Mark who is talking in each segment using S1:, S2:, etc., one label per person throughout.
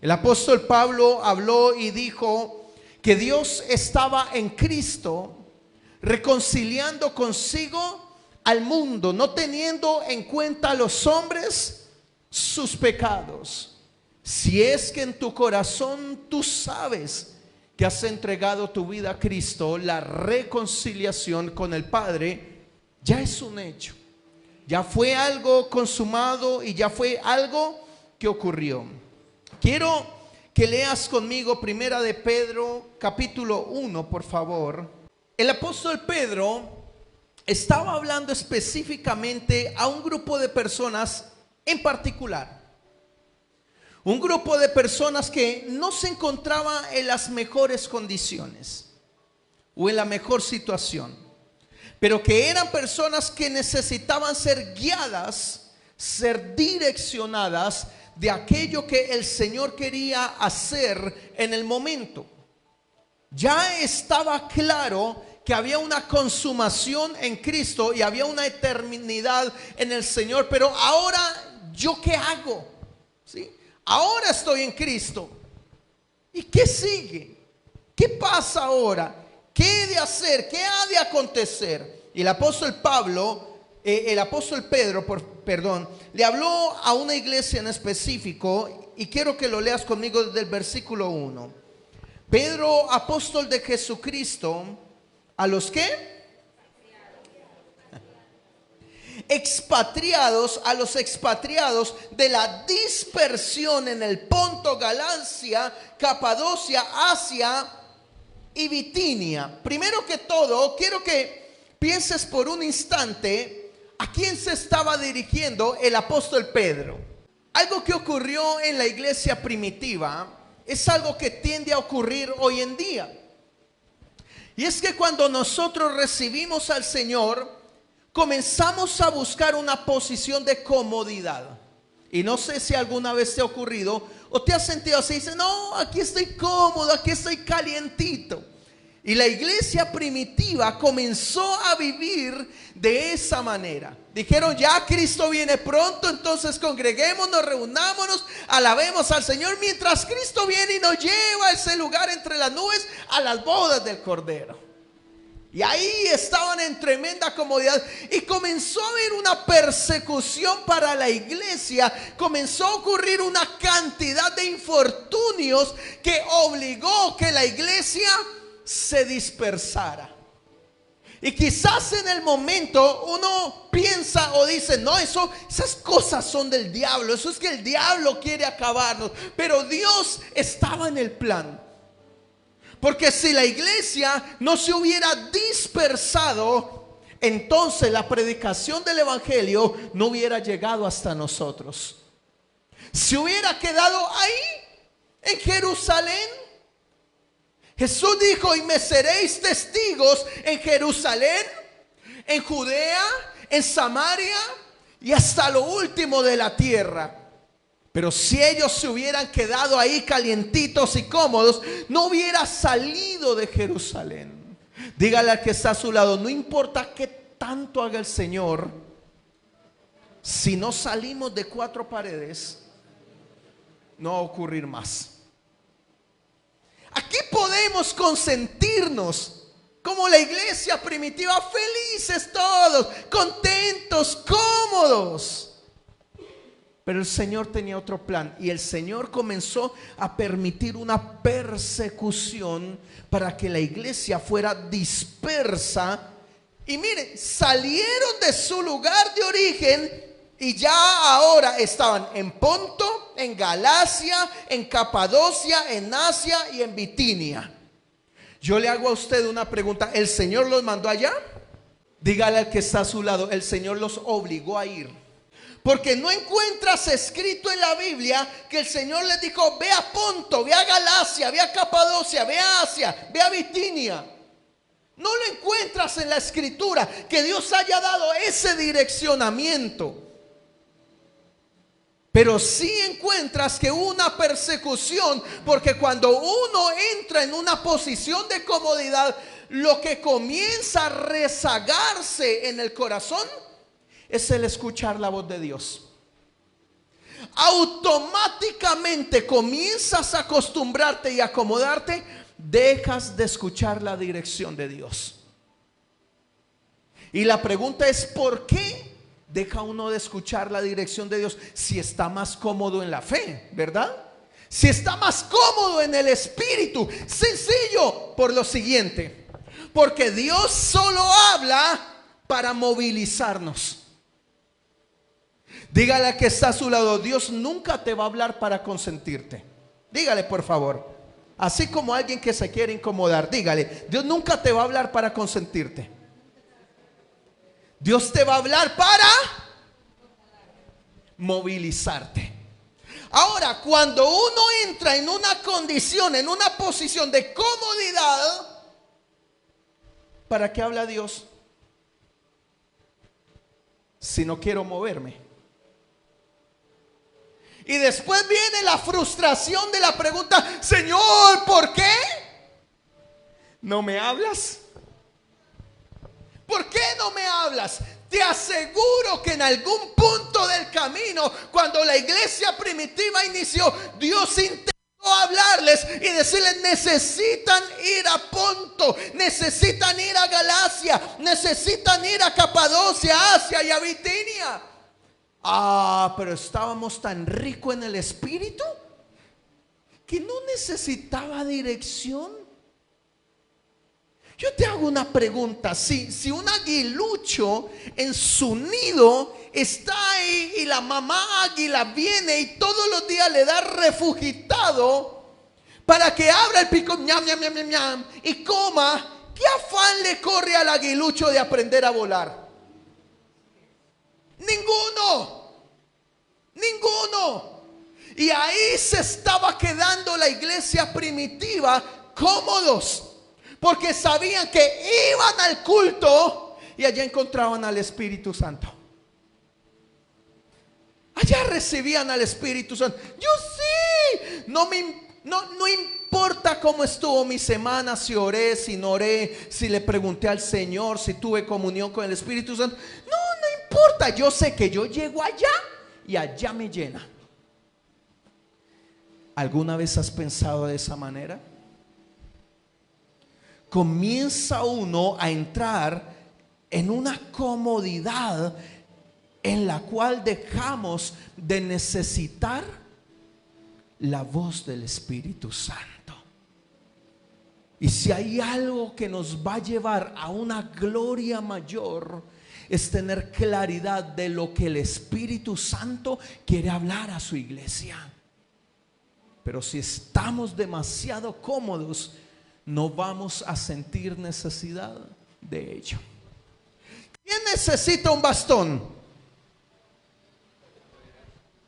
S1: El apóstol Pablo habló y dijo que Dios estaba en Cristo reconciliando consigo al mundo, no teniendo en cuenta a los hombres sus pecados. Si es que en tu corazón tú sabes que has entregado tu vida a Cristo, la reconciliación con el Padre ya es un hecho. Ya fue algo consumado y ya fue algo que ocurrió. Quiero que leas conmigo Primera de Pedro, capítulo 1, por favor. El apóstol Pedro estaba hablando específicamente a un grupo de personas en particular. Un grupo de personas que no se encontraba en las mejores condiciones o en la mejor situación, pero que eran personas que necesitaban ser guiadas, ser direccionadas de aquello que el Señor quería hacer en el momento. Ya estaba claro que había una consumación en Cristo y había una eternidad en el Señor, pero ahora, ¿yo qué hago? ¿Sí? Ahora estoy en Cristo. ¿Y qué sigue? ¿Qué pasa ahora? ¿Qué he de hacer? ¿Qué ha de acontecer? Y el apóstol Pedro, le habló a una iglesia en específico, y quiero que lo leas conmigo desde el versículo 1. Pedro, apóstol de Jesucristo, ¿a los qué? Expatriados, a los expatriados de la dispersión en el Ponto, Galacia, Capadocia, Asia y Bitinia. Primero que todo, quiero que pienses por un instante a quién se estaba dirigiendo el apóstol Pedro. Algo que ocurrió en la iglesia primitiva es algo que tiende a ocurrir hoy en día. Y es que cuando nosotros recibimos al Señor, comenzamos a buscar una posición de comodidad. Y no sé si alguna vez te ha ocurrido o te has sentido así. Dice, no, aquí estoy cómodo, aquí estoy calientito. Y la iglesia primitiva comenzó a vivir de esa manera. Dijeron, ya Cristo viene pronto, entonces congreguémonos, reunámonos, alabemos al Señor mientras Cristo viene y nos lleva a ese lugar entre las nubes a las bodas del Cordero. Y ahí estaban en tremenda comodidad. Y comenzó a haber una persecución para la iglesia. Comenzó a ocurrir una cantidad de infortunios que obligó que la iglesia se dispersara. Y quizás en el momento uno piensa o dice, no, esas cosas son del diablo. Eso es que el diablo quiere acabarnos. Pero Dios estaba en el plan. Porque si la iglesia no se hubiera dispersado, entonces la predicación del evangelio no hubiera llegado hasta nosotros. Si hubiera quedado ahí en Jerusalén, Jesús dijo, y me seréis testigos en Jerusalén, en Judea, en Samaria y hasta lo último de la tierra. Pero si ellos se hubieran quedado ahí calientitos y cómodos, no hubiera salido de Jerusalén. Dígale al que está a su lado, no importa qué tanto haga el Señor, si no salimos de cuatro paredes, no va a ocurrir más. Aquí podemos consentirnos como la iglesia primitiva, felices todos, contentos, cómodos. Pero el Señor tenía otro plan y el Señor comenzó a permitir una persecución para que la iglesia fuera dispersa. Y miren, salieron de su lugar de origen y ya ahora estaban en Ponto, en Galacia, en Capadocia, en Asia y en Bitinia. Yo le hago a usted una pregunta, ¿el Señor los mandó allá? Dígale al que está a su lado, el Señor los obligó a ir. Porque no encuentras escrito en la Biblia que el Señor les dijo, ve a Ponto, ve a Galacia, ve a Capadocia, ve a Asia, ve a Bitinia. No lo encuentras en la escritura que Dios haya dado ese direccionamiento. Pero sí encuentras que hubo una persecución, porque cuando uno entra en una posición de comodidad, lo que comienza a rezagarse en el corazón es el escuchar la voz de Dios. automáticamente comienzas a acostumbrarte y acomodarte, dejas de escuchar la dirección de Dios. Y la pregunta es, ¿por qué deja uno de escuchar la dirección de Dios si está más cómodo en la fe, verdad? Si está más cómodo en el Espíritu. Sencillo, por lo siguiente: porque Dios solo habla para movilizarnos. Dígale al que está a su lado: Dios nunca te va a hablar para consentirte. Dígale, por favor. Así como alguien que se quiere incomodar, dígale: Dios nunca te va a hablar para consentirte. Dios te va a hablar para movilizarte. Ahora, cuando uno entra en una condición, en una posición de comodidad, ¿para qué habla Dios si no quiero moverme? Y después viene la frustración de la pregunta: Señor, ¿por qué no me hablas? ¿Por qué no me hablas? Te aseguro que en algún punto del camino, cuando la iglesia primitiva inició, Dios intentó hablarles y decirles: necesitan ir a Ponto, necesitan ir a Galacia, necesitan ir a Capadocia, Asia y a Bitinia. Pero estábamos tan ricos en el Espíritu que no necesitaba dirección. Yo te hago una pregunta: si un aguilucho en su nido está ahí y la mamá águila viene y todos los días le da refugitado para que abra el pico, ñam, ñam, ñam, ñam, ñam, y coma, ¿qué afán le corre al aguilucho de aprender a volar? Ninguno. Y ahí se estaba quedando la iglesia primitiva cómodos, porque sabían que iban al culto y allá encontraban al Espíritu Santo. Allá recibían al Espíritu Santo. Yo sí, no importa cómo estuvo mi semana, si oré, si no oré, si le pregunté al Señor, si tuve comunión con el Espíritu Santo. No importa, yo sé que yo llego allá y allá me llena. ¿Alguna vez has pensado de esa manera? Comienza uno a entrar en una comodidad en la cual dejamos de necesitar la voz del Espíritu Santo. Y si hay algo que nos va a llevar a una gloria mayor, es tener claridad de lo que el Espíritu Santo quiere hablar a su iglesia. Pero si estamos demasiado cómodos, no vamos a sentir necesidad de ello. ¿Quién necesita un bastón?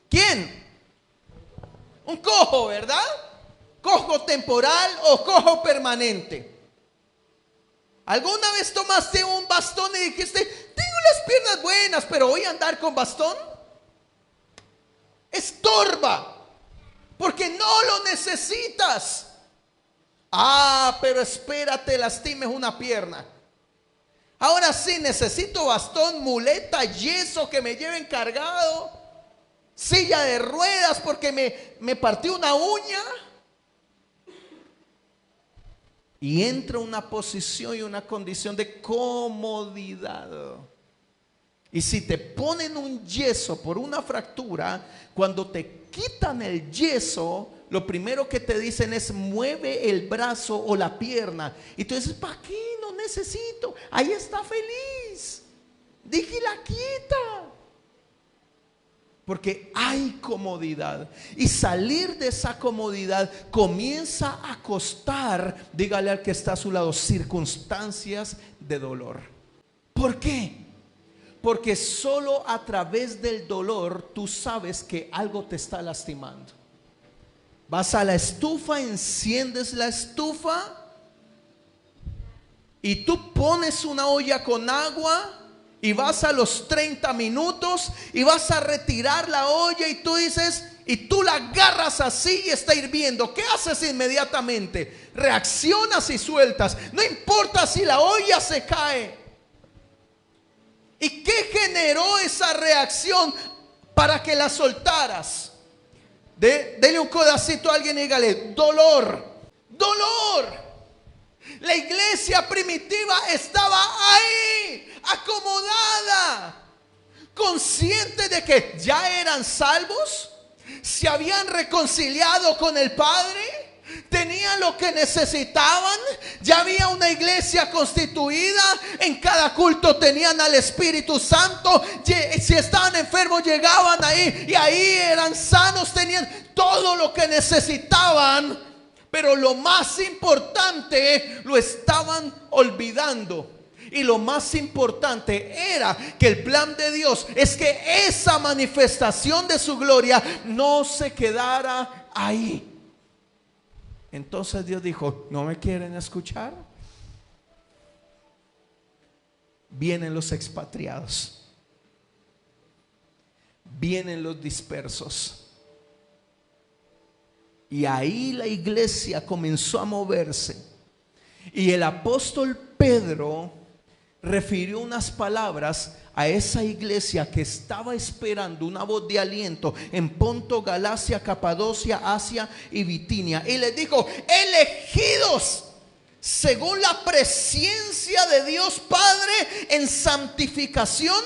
S1: ¿Quién? Un cojo, ¿verdad? ¿Cojo temporal o cojo permanente? ¿Alguna vez tomaste un bastón y dijiste: tengo las piernas buenas, pero voy a andar con bastón? Estorba, porque no lo necesitas. Pero espérate, lastimes una pierna. Ahora sí, necesito bastón, muleta, yeso, que me lleven cargado, silla de ruedas porque me partí una uña. Y entra una posición y una condición de comodidad. Y si te ponen un yeso por una fractura, cuando te quitan el yeso, lo primero que te dicen es: mueve el brazo o la pierna. Y tú dices: ¿para qué? No necesito. Ahí está feliz. Dije: la quita. Porque hay comodidad. Y salir de esa comodidad comienza a costar, dígale al que está a su lado, circunstancias de dolor. ¿Por qué? Porque solo a través del dolor tú sabes que algo te está lastimando. Vas a la estufa, enciendes la estufa y tú pones una olla con agua y vas a los 30 minutos y vas a retirar la olla y tú dices, y tú la agarras así y está hirviendo. ¿Qué haces inmediatamente? Reaccionas y sueltas. No importa si la olla se cae. ¿Y qué generó esa reacción? para que la soltaras. Dele un codacito a alguien y dígale: dolor, dolor. La iglesia primitiva estaba ahí, acomodada, consciente de que ya eran salvos, se habían reconciliado con el Padre, tenían lo que necesitaban, ya había una iglesia constituida, en cada culto tenían al Espíritu Santo, si estaban enfermos llegaban ahí y ahí eran sanos, tenían todo lo que necesitaban. Pero lo más importante lo estaban olvidando. Y lo más importante era que el plan de Dios es que esa manifestación de su gloria no se quedara ahí. Entonces Dios dijo: ¿no me quieren escuchar? Vienen los expatriados, vienen los dispersos. Y ahí la iglesia comenzó a moverse. Y el apóstol Pedro refirió unas palabras a esa iglesia que estaba esperando una voz de aliento en Ponto, Galacia, Capadocia, Asia y Bitinia. Y les dijo: elegidos según la presencia de Dios Padre en santificación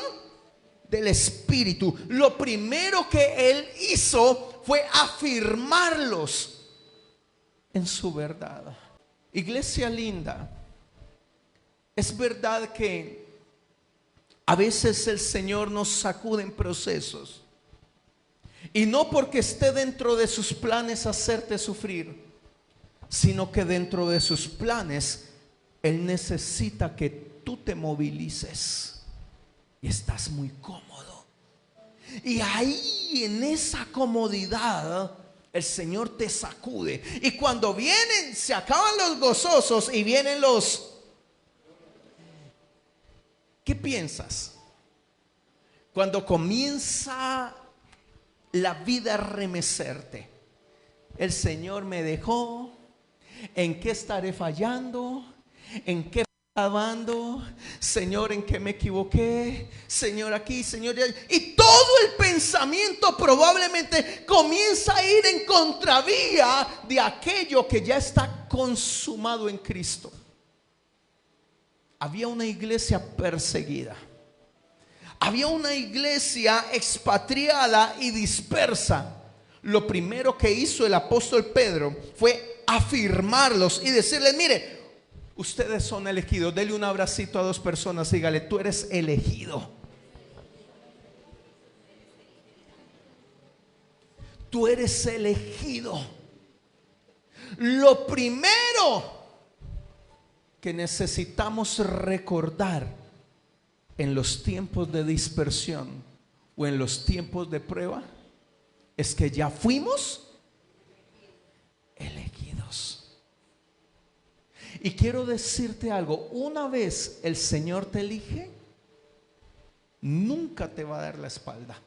S1: del Espíritu. Lo primero que él hizo fue afirmarlos en su verdad. Iglesia linda, es verdad que a veces el Señor nos sacude en procesos, y no porque esté dentro de sus planes hacerte sufrir, sino que dentro de sus planes Él necesita que tú te movilices y estás muy cómodo. Y ahí en esa comodidad el Señor te sacude. Y cuando vienen, se acaban los gozosos y vienen los... ¿Qué piensas? Cuando comienza la vida a remecerte. El Señor me dejó. ¿En qué estaré fallando? ¿En qué alabando? Señor, ¿en qué me equivoqué? Señor, aquí, Señor allá. Y todo el pensamiento probablemente comienza a ir en contravía de aquello que ya está consumado en Cristo. Había una iglesia perseguida, había una iglesia expatriada y dispersa. Lo primero que hizo el apóstol Pedro fue afirmarlos y decirles: mire, ustedes son elegidos. Dele un abracito a dos personas y dígale: tú eres elegido. Tú eres elegido. Lo primero que necesitamos recordar en los tiempos de dispersión o en los tiempos de prueba es que ya fuimos elegidos. Y quiero decirte algo: una vez el Señor te elige, nunca te va a dar la espalda,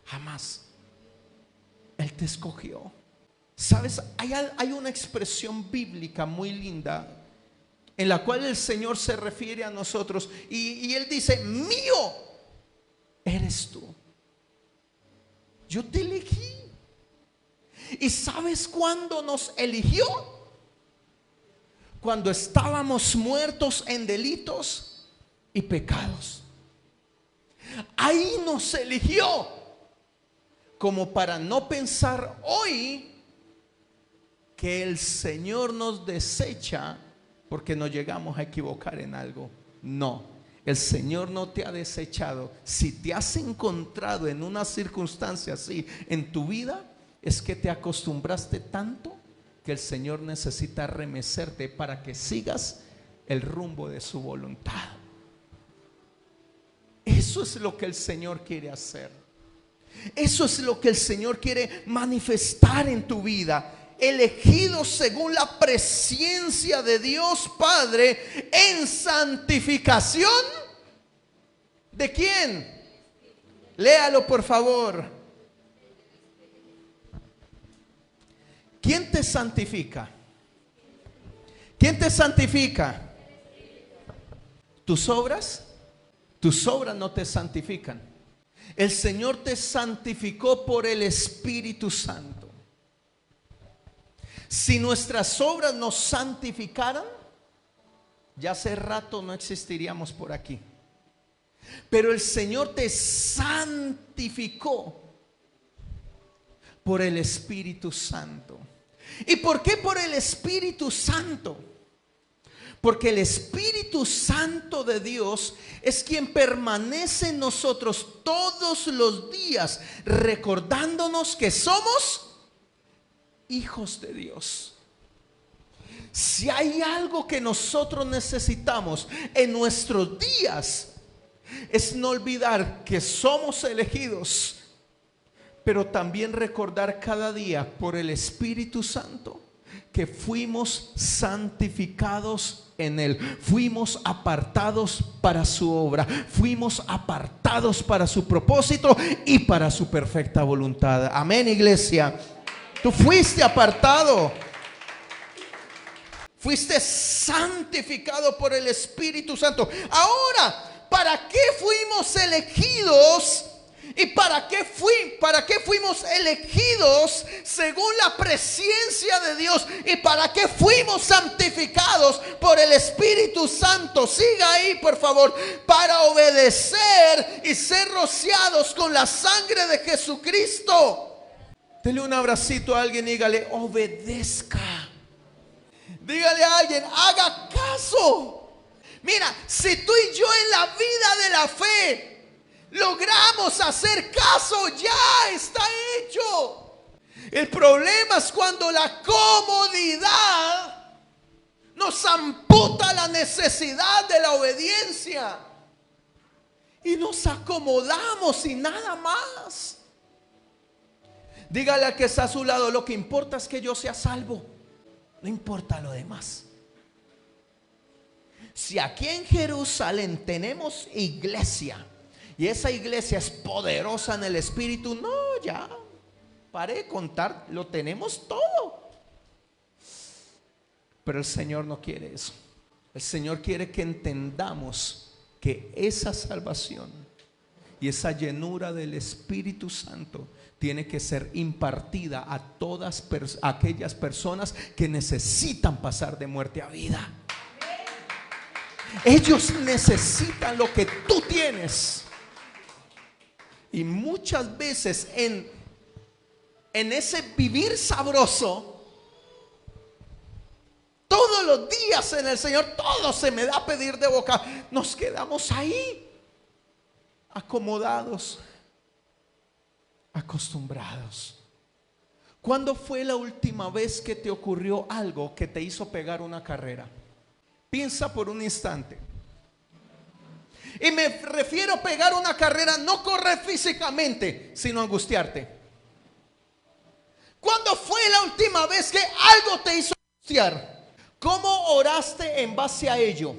S1: jamás. Él te escogió. Sabes, hay una expresión bíblica muy linda en la cual el Señor se refiere a nosotros y Él dice: mío eres tú, yo te elegí. ¿Y sabes cuándo nos eligió? Cuando estábamos muertos en delitos y pecados. Ahí nos eligió, como para no pensar hoy que el Señor nos desecha porque nos llegamos a equivocar en algo. No, el Señor no te ha desechado. Si te has encontrado en una circunstancia así en tu vida, es que te acostumbraste tanto que el Señor necesita remecerte para que sigas el rumbo de su voluntad. Eso es lo que el Señor quiere hacer. Eso es lo que el Señor quiere manifestar en tu vida. Elegidos según la presencia de Dios Padre en santificación. ¿De quién? Léalo por favor. ¿Quién te santifica? ¿Quién te santifica? ¿Tus obras? Tus obras no te santifican. El Señor te santificó por el Espíritu Santo. Si nuestras obras nos santificaran, ya hace rato no existiríamos por aquí. Pero el Señor te santificó por el Espíritu Santo. ¿Y por qué por el Espíritu Santo? Porque el Espíritu Santo de Dios es quien permanece en nosotros todos los días, recordándonos que somos hijos de Dios. Si hay algo que nosotros necesitamos en nuestros días, es no olvidar que somos elegidos, pero también recordar cada día por el Espíritu Santo que fuimos santificados en Él, fuimos apartados para su obra, fuimos apartados para su propósito y para su perfecta voluntad. Amén, iglesia. Tú fuiste apartado, fuiste santificado por el Espíritu Santo. Ahora, ¿para qué fuimos elegidos? ¿Y para qué fuimos elegidos según la presencia de Dios? ¿Y para qué fuimos santificados por el Espíritu Santo? Siga ahí, por favor. Para obedecer y ser rociados con la sangre de Jesucristo. Dele un abracito a alguien y dígale: obedezca. Dígale a alguien: haga caso. Mira, si tú y yo en la vida de la fe logramos hacer caso, ya está hecho. El problema es cuando la comodidad nos amputa la necesidad de la obediencia y nos acomodamos y nada más. Dígale al que está a su lado: lo que importa es que yo sea salvo, no importa lo demás. Si aquí en Jerusalén tenemos iglesia y esa iglesia es poderosa en el Espíritu, no, ya paré de contar, lo tenemos todo. Pero el Señor no quiere eso. El Señor quiere que entendamos que esa salvación y esa llenura del Espíritu Santo tiene que ser impartida a todas aquellas personas que necesitan pasar de muerte a vida. Ellos necesitan lo que tú tienes. Y muchas veces en ese vivir sabroso, todos los días en el Señor, todo se me da a pedir de boca, nos quedamos ahí, acomodados, acostumbrados. ¿Cuándo fue la última vez que te ocurrió algo que te hizo pegar una carrera? Piensa por un instante. Y me refiero a pegar una carrera, no correr físicamente, sino angustiarte. ¿Cuándo fue la última vez que algo te hizo angustiar? ¿Cómo oraste en base a ello?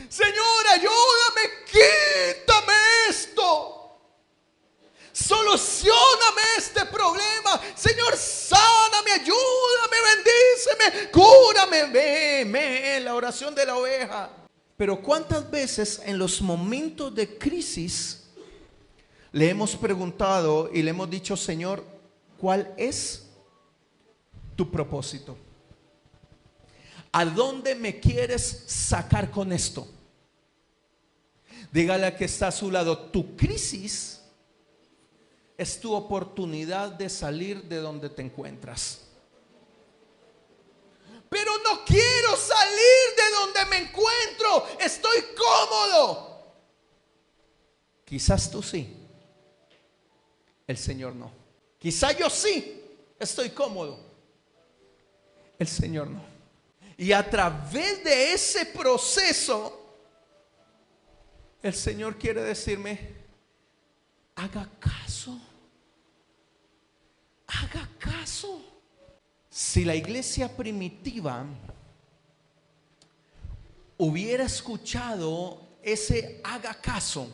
S1: Señor, ayúdame, quítame esto, solucioname este problema. Señor, sáname, ayúdame, bendíceme, cúrame. Ve, la oración de la oveja. Pero ¿cuántas veces en los momentos de crisis le hemos preguntado y le hemos dicho: Señor, ¿cuál es tu propósito? ¿A dónde me quieres sacar con esto? Dígale al que está a su lado: tu crisis es tu oportunidad de salir de donde te encuentras. Pero no quiero salir de donde me encuentro, estoy cómodo. Quizás tú sí, el Señor no. Quizás yo sí, estoy cómodo, el Señor no. Y a través de ese proceso, el Señor quiere decirme: haga caso, haga caso. Si la iglesia primitiva hubiera escuchado ese haga caso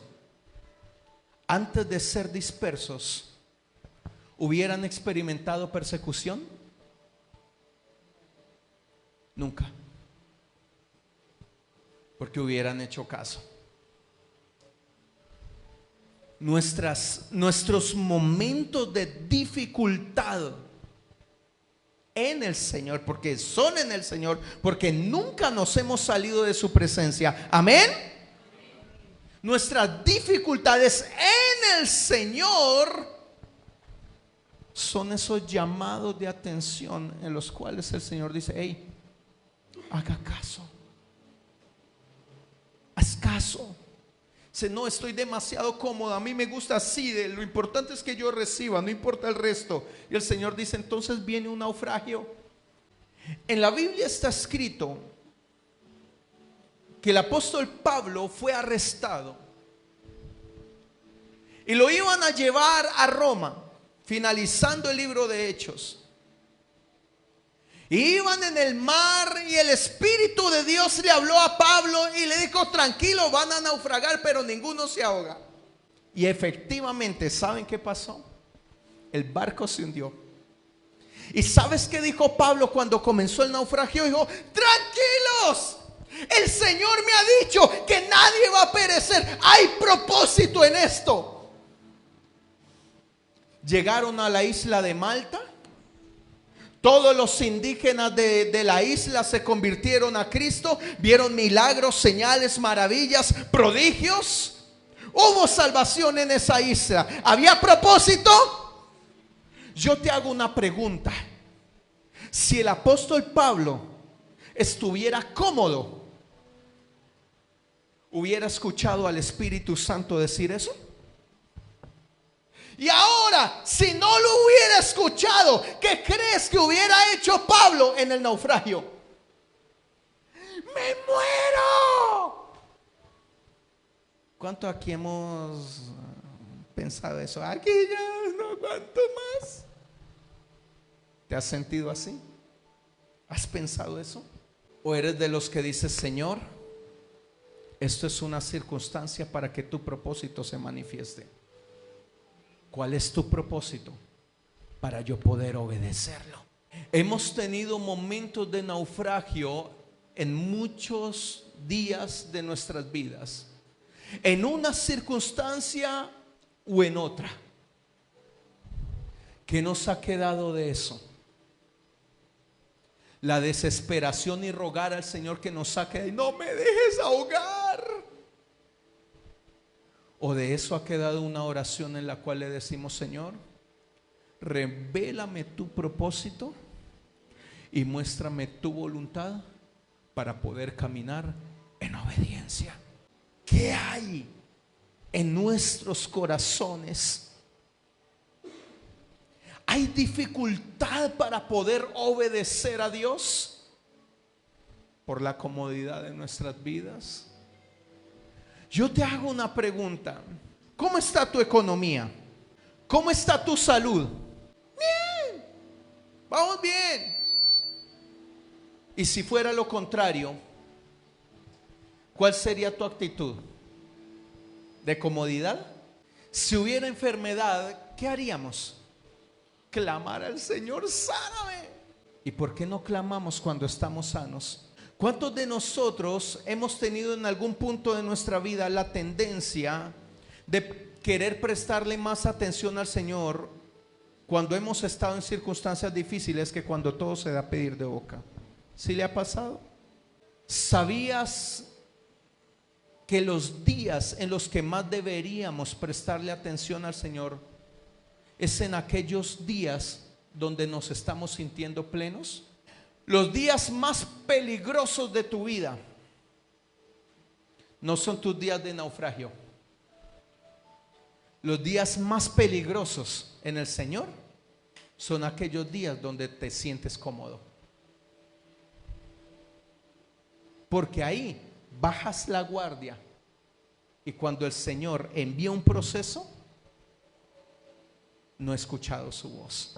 S1: antes de ser dispersos, ¿hubieran experimentado persecución? Nunca, porque hubieran hecho caso. nuestros momentos de dificultad en el Señor, porque son en el Señor, porque nunca nos hemos salido de su presencia. Amén. Nuestras dificultades en el Señor son esos llamados de atención en los cuales el Señor dice: hey, haga caso, haz caso. Dice: no, estoy demasiado cómodo, a mí me gusta así, lo importante es que yo reciba, no importa el resto. Y el Señor dice: entonces viene un naufragio. En la Biblia está escrito que el apóstol Pablo fue arrestado y lo iban a llevar a Roma, finalizando el libro de Hechos. Y iban en el mar y el Espíritu de Dios le habló a Pablo y le dijo: tranquilo, van a naufragar, pero ninguno se ahoga. Y efectivamente, ¿saben qué pasó? El barco se hundió. ¿Y sabes qué dijo Pablo cuando comenzó el naufragio? Dijo: tranquilos, el Señor me ha dicho que nadie va a perecer. Hay propósito en esto. Llegaron a la isla de Malta. Todos los indígenas de la isla se convirtieron a Cristo. Vieron milagros, señales, maravillas, prodigios. Hubo salvación en esa isla. ¿Había propósito? Yo te hago una pregunta. Si el apóstol Pablo estuviera cómodo, ¿hubiera escuchado al Espíritu Santo decir eso? Y ahora, si no lo hubiera escuchado, ¿qué crees que hubiera hecho Pablo en el naufragio? ¡Me muero! ¿Cuánto aquí hemos pensado eso? Aquí ya no aguanto más. ¿Te has sentido así? ¿Has pensado eso? ¿O eres de los que dices: Señor, esto es una circunstancia para que tu propósito se manifieste? ¿Cuál es tu propósito? Para yo poder obedecerlo. Hemos tenido momentos de naufragio en muchos días de nuestras vidas, en una circunstancia o en otra. ¿Qué nos ha quedado de eso? La desesperación y rogar al Señor que nos saque y no me dejes ahogar. ¿O de eso ha quedado una oración en la cual le decimos: Señor, revélame tu propósito y muéstrame tu voluntad para poder caminar en obediencia? ¿Qué hay en nuestros corazones? ¿Hay dificultad para poder obedecer a Dios por la comodidad de nuestras vidas? Yo te hago una pregunta. ¿Cómo está tu economía? ¿Cómo está tu salud? Bien, vamos bien. Y si fuera lo contrario, ¿cuál sería tu actitud? ¿De comodidad? Si hubiera enfermedad, ¿qué haríamos? Clamar al Señor: sáname. ¿Y por qué no clamamos cuando estamos sanos? ¿Cuántos de nosotros hemos tenido en algún punto de nuestra vida la tendencia de querer prestarle más atención al Señor cuando hemos estado en circunstancias difíciles que cuando todo se da a pedir de boca? ¿Sí le ha pasado? ¿Sabías que los días en los que más deberíamos prestarle atención al Señor es en aquellos días donde nos estamos sintiendo plenos? Los días más peligrosos de tu vida no son tus días de naufragio. Los días más peligrosos en el Señor son aquellos días donde te sientes cómodo, porque ahí bajas la guardia y cuando el Señor envía un proceso, no he escuchado su voz.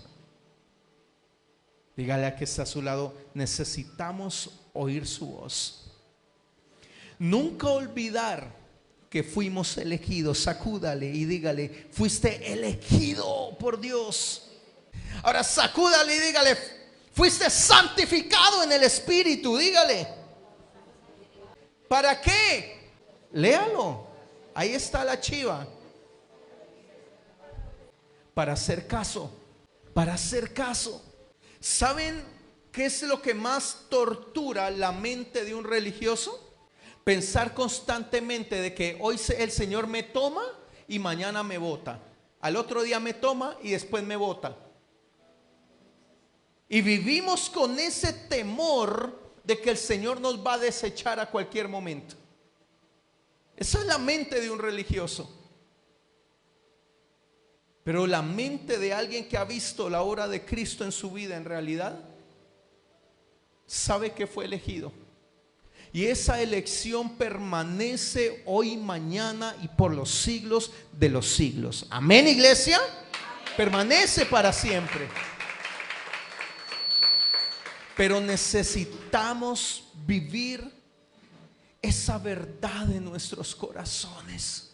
S1: Dígale a que está a su lado: necesitamos oír su voz. Nunca olvidar que fuimos elegidos. Sacúdale y dígale: fuiste elegido por Dios. Ahora sacúdale y dígale: fuiste santificado en el Espíritu. Dígale: ¿para qué? Léalo. Ahí está la chiva. para hacer caso, para hacer caso. ¿Saben qué es lo que más tortura la mente de un religioso? Pensar constantemente de que hoy el Señor me toma y mañana me bota. Al otro día me toma y después me bota. Y vivimos con ese temor de que el Señor nos va a desechar a cualquier momento. Esa es la mente de un religioso. Pero la mente de alguien que ha visto la obra de Cristo en su vida, en realidad, sabe que fue elegido. Y esa elección permanece hoy, mañana y por los siglos de los siglos. Amén, iglesia. Permanece para siempre. Pero necesitamos vivir esa verdad en nuestros corazones.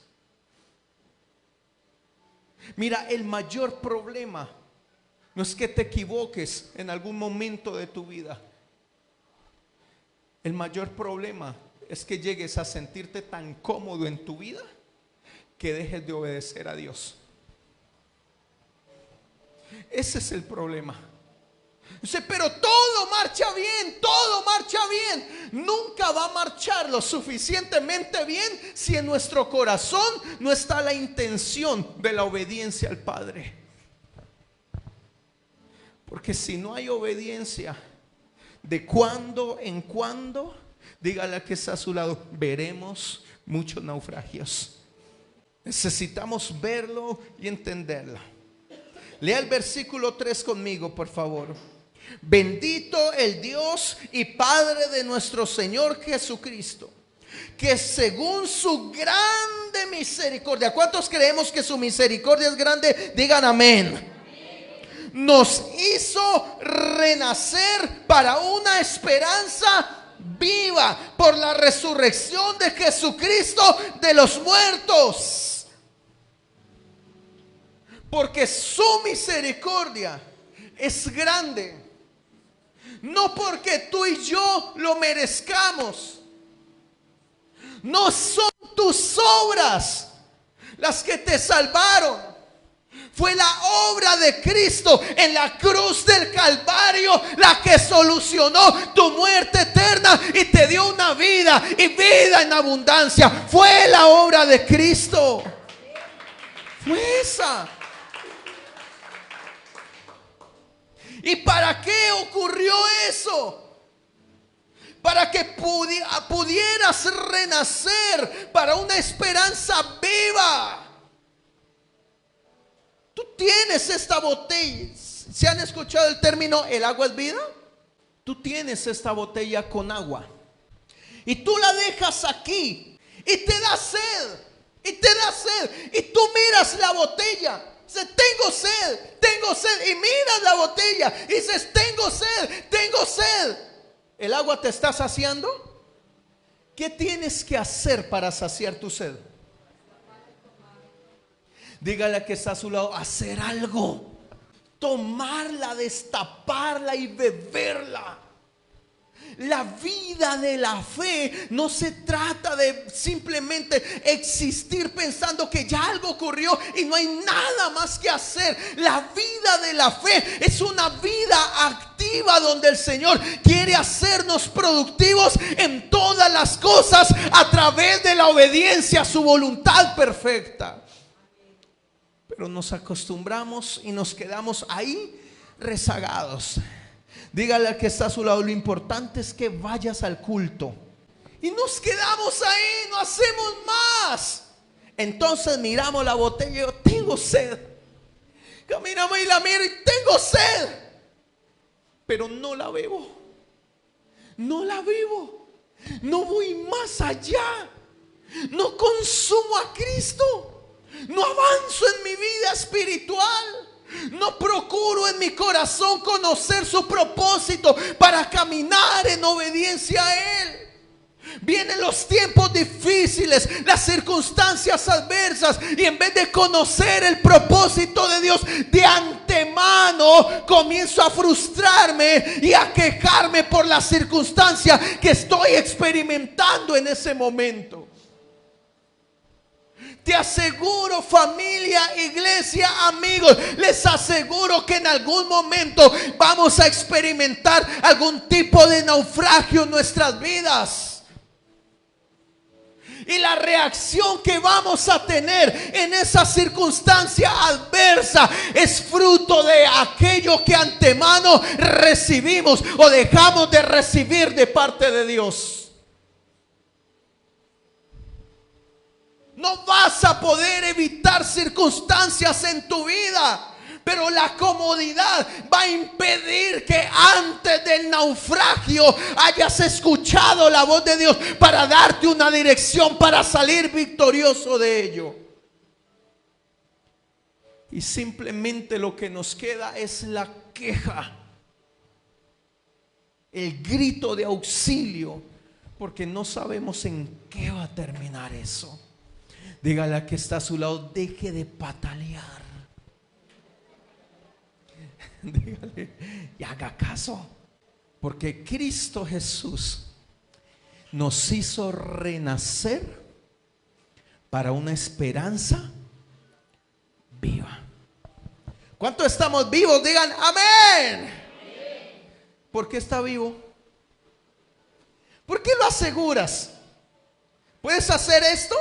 S1: Mira, el mayor problema no es que te equivoques en algún momento de tu vida. El mayor problema es que llegues a sentirte tan cómodo en tu vida que dejes de obedecer a Dios. Ese es el problema. Dice, pero todo marcha bien, todo marcha bien. Nunca va a marchar lo suficientemente bien si en nuestro corazón no está la intención de la obediencia al Padre. Porque si no hay obediencia, de cuando en cuando, dígale a que está a su lado, veremos muchos naufragios. Necesitamos verlo y entenderlo. Lea el versículo 3 conmigo, por favor. Bendito el Dios y Padre de nuestro Señor Jesucristo, que según su grande misericordia. ¿Cuántos creemos que su misericordia es grande? Digan amén. Nos hizo renacer para una esperanza viva por la resurrección de Jesucristo de los muertos. Porque su misericordia es grande. No porque tú y yo lo merezcamos. No son tus obras las que te salvaron. Fue la obra de Cristo en la cruz del Calvario la que solucionó tu muerte eterna y te dio una vida y vida en abundancia. Fue la obra de Cristo. Fue esa. ¿Y para qué ocurrió eso? Para que pudieras renacer para una esperanza viva. Tú tienes esta botella. ¿Se han escuchado el término el agua es vida? Tú tienes esta botella con agua y tú la dejas aquí y te da sed. Y te da sed. Y tú miras la botella. Dices, tengo sed, tengo sed. Y miras la botella y dices, tengo sed, tengo sed. ¿El agua te está saciando? ¿Qué tienes que hacer para saciar tu sed? Dígale a que está a su lado, hacer algo. Tomarla, destaparla y beberla. La vida de la fe no se trata de simplemente existir pensando que ya algo ocurrió y no hay nada más que hacer. La vida de la fe es una vida activa donde el Señor quiere hacernos productivos en todas las cosas a través de la obediencia a su voluntad perfecta. Pero nos acostumbramos y nos quedamos ahí rezagados. Dígale al que está a su lado, lo importante es que vayas al culto. Y nos quedamos ahí, no hacemos más. Entonces miramos la botella y yo tengo sed. Caminamos y la miro y tengo sed. Pero no la bebo. No la bebo. No voy más allá. No consumo a Cristo. No avanzo en mi vida espiritual. No procuro en mi corazón conocer su propósito para caminar en obediencia a Él. Vienen los tiempos difíciles, las circunstancias adversas, y en vez de conocer el propósito de Dios de antemano, comienzo a frustrarme y a quejarme por la circunstancia que estoy experimentando en ese momento. Te aseguro, familia, iglesia, amigos, les aseguro que en algún momento vamos a experimentar algún tipo de naufragio en nuestras vidas. Y la reacción que vamos a tener en esa circunstancia adversa es fruto de aquello que antemano recibimos o dejamos de recibir de parte de Dios. No vas a poder evitar circunstancias en tu vida, pero la comodidad va a impedir que antes del naufragio hayas escuchado la voz de Dios para darte una dirección para salir victorioso de ello. Y simplemente lo que nos queda es la queja, el grito de auxilio, porque no sabemos en qué va a terminar eso. Dígale a que está a su lado, deje de patalear. Dígale y haga caso, porque Cristo Jesús nos hizo renacer para una esperanza viva. ¿Cuántos estamos vivos? Digan amén. ¿Por qué está vivo? ¿Por qué lo aseguras? ¿Puedes hacer esto?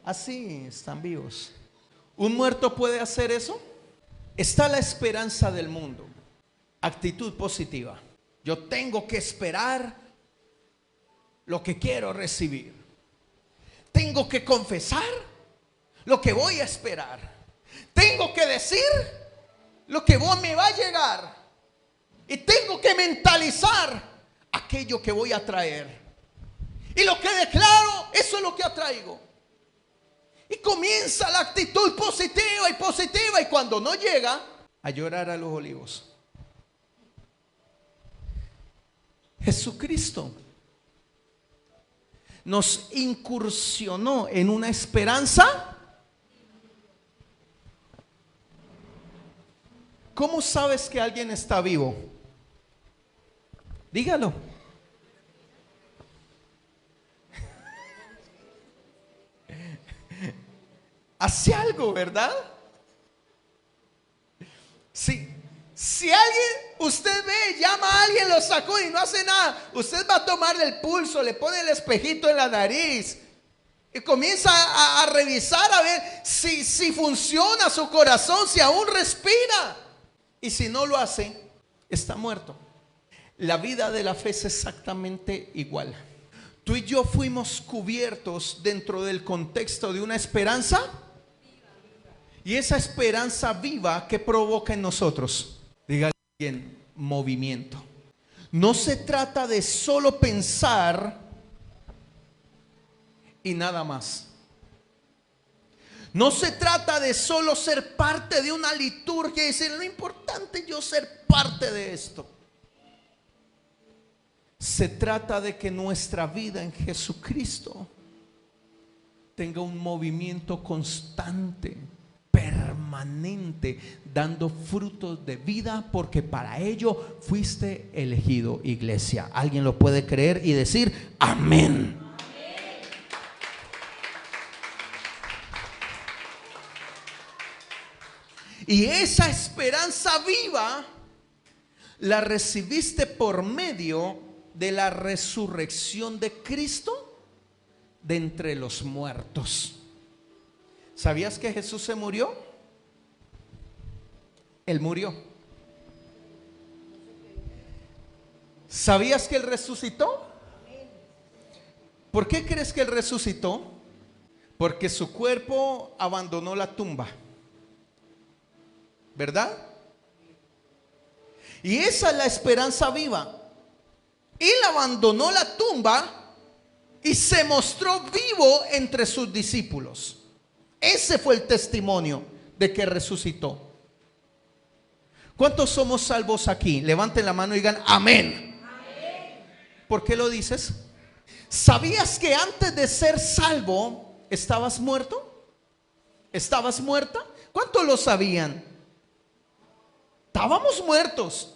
S1: Así están vivos. ¿Un muerto puede hacer eso? Está la esperanza del mundo. Actitud positiva. Yo tengo que esperar lo que quiero recibir. Tengo que confesar lo que voy a esperar. Tengo que decir lo que me va a llegar. Y tengo que mentalizar aquello que voy a traer. Y lo que declaro, eso es lo que atraigo. Y comienza la actitud positiva y positiva. Y cuando no llega, a llorar a los olivos. Jesucristo nos incursionó en una esperanza. ¿Cómo sabes que alguien está vivo? Dígalo. Hace algo, ¿verdad? Si alguien, usted ve, llama a alguien, lo sacó y no hace nada, usted va a tomarle el pulso, le pone el espejito en la nariz y comienza a revisar a ver si funciona su corazón, si aún respira. Y si no lo hace, está muerto. La vida de la fe es exactamente igual. Tú y yo fuimos cubiertos dentro del contexto de una esperanza. Y esa esperanza viva que provoca en nosotros, dígale bien, movimiento. No se trata de solo pensar y nada más. No se trata de solo ser parte de una liturgia y decir, lo importante es yo ser parte de esto. Se trata de que nuestra vida en Jesucristo tenga un movimiento constante, permanente, dando frutos de vida, porque para ello fuiste elegido, iglesia. ¿Alguien lo puede creer y decir amén? Y esa esperanza viva la recibiste por medio de la resurrección de Cristo de entre los muertos. ¿Sabías que Jesús se murió? Él murió. ¿Sabías que Él resucitó? ¿Por qué crees que Él resucitó? Porque su cuerpo abandonó la tumba, ¿verdad? Y esa es la esperanza viva. Él abandonó la tumba y se mostró vivo entre sus discípulos. Ese fue el testimonio de que resucitó. ¿Cuántos somos salvos aquí? Levanten la mano y digan amén. ¿Por qué lo dices? ¿Sabías que antes de ser salvo estabas muerto? ¿Estabas muerta? ¿Cuántos lo sabían? Estábamos muertos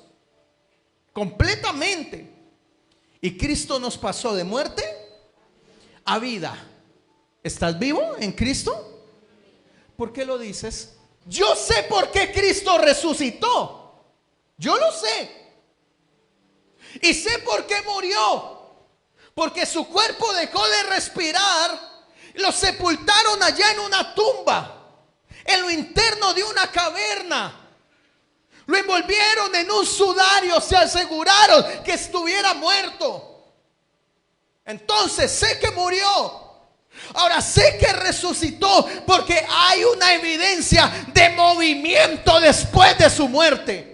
S1: completamente. Y Cristo nos pasó de muerte a vida. ¿Estás vivo en Cristo? ¿Por qué lo dices? Yo sé por qué Cristo resucitó. Yo lo sé. Y sé por qué murió. Porque su cuerpo dejó de respirar. Lo sepultaron allá en una tumba, en lo interno de una caverna. Lo envolvieron en un sudario. Se aseguraron que estuviera muerto. Entonces sé que murió. Ahora sé que resucitó porque hay una evidencia de movimiento después de su muerte.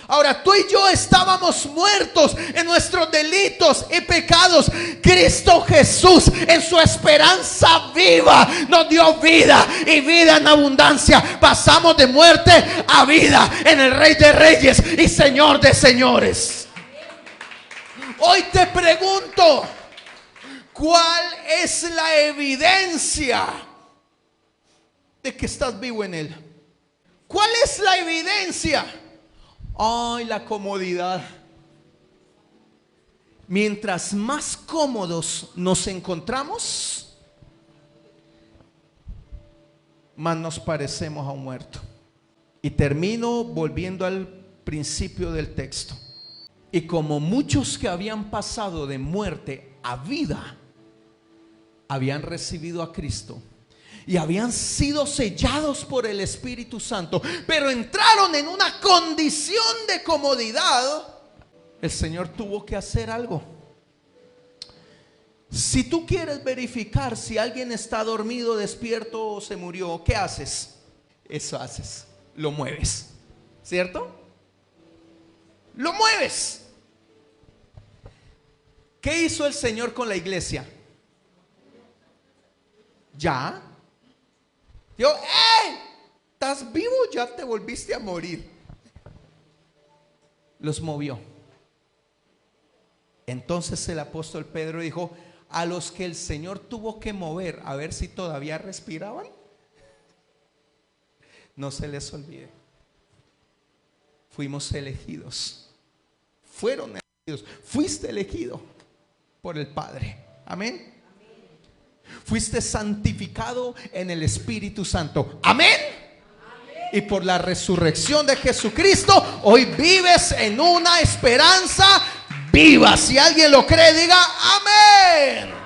S1: Ahora tú y yo estábamos muertos en nuestros delitos y pecados. Cristo Jesús en su esperanza viva nos dio vida y vida en abundancia. Pasamos de muerte a vida en el Rey de Reyes y Señor de Señores. Hoy te pregunto, ¿cuál es la evidencia de que estás vivo en Él? ¿Cuál es la evidencia? Ay, la comodidad. Mientras más cómodos nos encontramos, más nos parecemos a un muerto. Y termino volviendo al principio del texto. Y como muchos que habían pasado de muerte a vida, habían recibido a Cristo y habían sido sellados por el Espíritu Santo, pero entraron en una condición de comodidad, el Señor tuvo que hacer algo. Si tú quieres verificar si alguien está dormido, despierto o se murió, ¿qué haces? Eso haces, lo mueves, ¿cierto? Lo mueves. ¿Qué hizo el Señor con la iglesia? Ya dijo, ¡hey! ¿Estás vivo? Ya te volviste a morir. Los movió. Entonces el apóstol Pedro dijo, a los que el Señor tuvo que mover, a ver si todavía respiraban, no se les olvide, fuimos elegidos, fueron elegidos, fuiste elegido por el Padre. Amén. Fuiste santificado en el Espíritu Santo. Amén. Y por la resurrección de Jesucristo, hoy vives en una esperanza viva. Si alguien lo cree, diga amén.